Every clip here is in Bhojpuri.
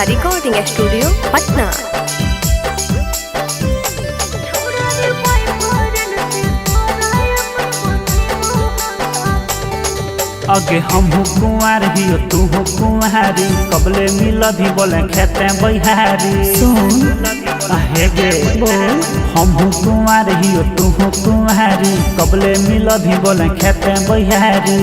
Neha recording studio Patna. अगे हम कुंवर ही तू कुंवारी कबले मिल भी बोले खेते बिहारी हे गे हम कुंवर ही तू कुंवारी कबले मिल भी बोले खेते बिहारी।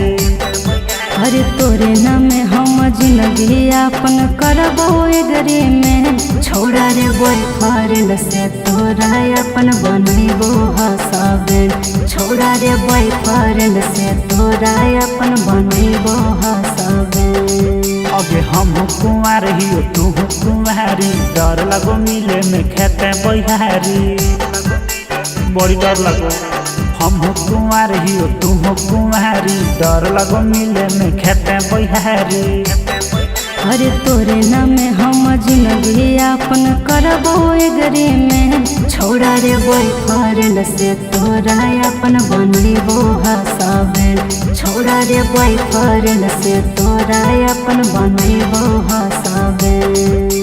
अरे तोरे नाम हम जिंदगी अपन करबो एगरी में छोड़ा रे बॉयफ्रेंड से तोरा अपन बनबो हसबैंड छोड़ा रे बॉयफ्रेंड से तोरा अपन बनबो हसबैंड। अगे हम कुंवर ही तू कुंवारी डर लगो मिले में खेते बिहारी बड़ी डर लगो हम कुंवर ही तू कुंवारी डर लगो मिले में खेते बिहारी। अरे तोरे नाम हम जिंदगी अपन करबो एगरी में छोड़ा रे बॉयफ्रेंड से तोरा अपन बनबो हसबैंड छोड़ा रे बॉयफ्रेंड से तोरा अपन बनबो हसबैंड।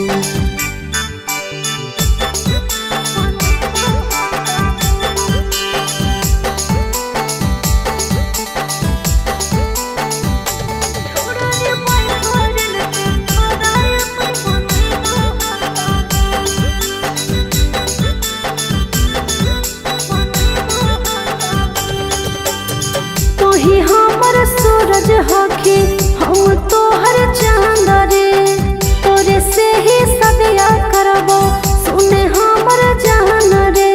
तोही हमर सूरज हखी हम तोहर चांद रे तोरे से ही सदिया करबो सुने हमर जान रे।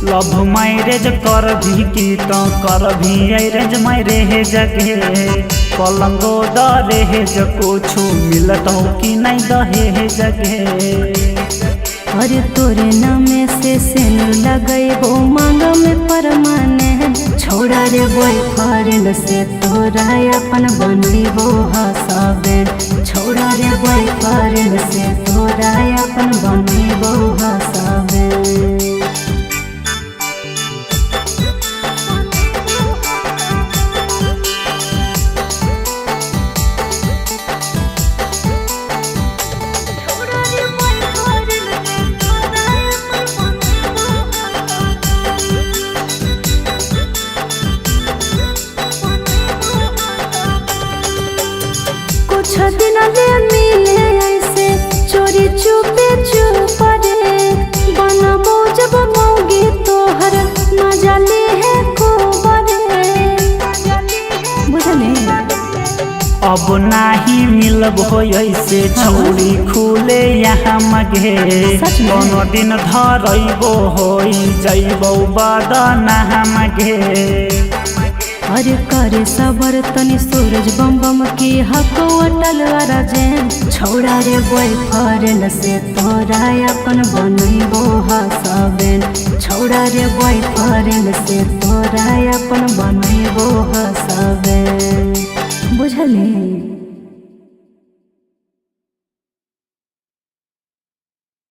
लव मैरेज कर भी की तो कर भी अरेंज मैरेज जगे पलंगो दहेज कुछ मिलत हो कि नहीं दहेज जगे। अरे तोरे नाम से सेनु लगैबो मांग में परमानेंट छोड़ा रे बॉयफ्रेंड से तोरा अपन बनबो हसबैंड छोड़ा रे बॉयफ्रेंड से तोरा अपन बनबो हसबैंड। कुछ दिन ले मिले ऐसे चोरी चुपे चुप रे बनबो जब मौगी तोहर मजा ले है खूब रे बुझले। अब नाही मिलब हो ऐसे छौरी खुले यहाँ मगे कोनो दिन धरबो हो जैबो बदना मगे। अरे करे सबर तनी सूरज बम बम की हक अटल राजेन छोड़ा रे बॉयफ्रेंड से तोरा अपन बनबो हसबैंड छोड़ा रे बॉयफ्रेंड से तोरा अपन बनबो हसबैंड बुझली।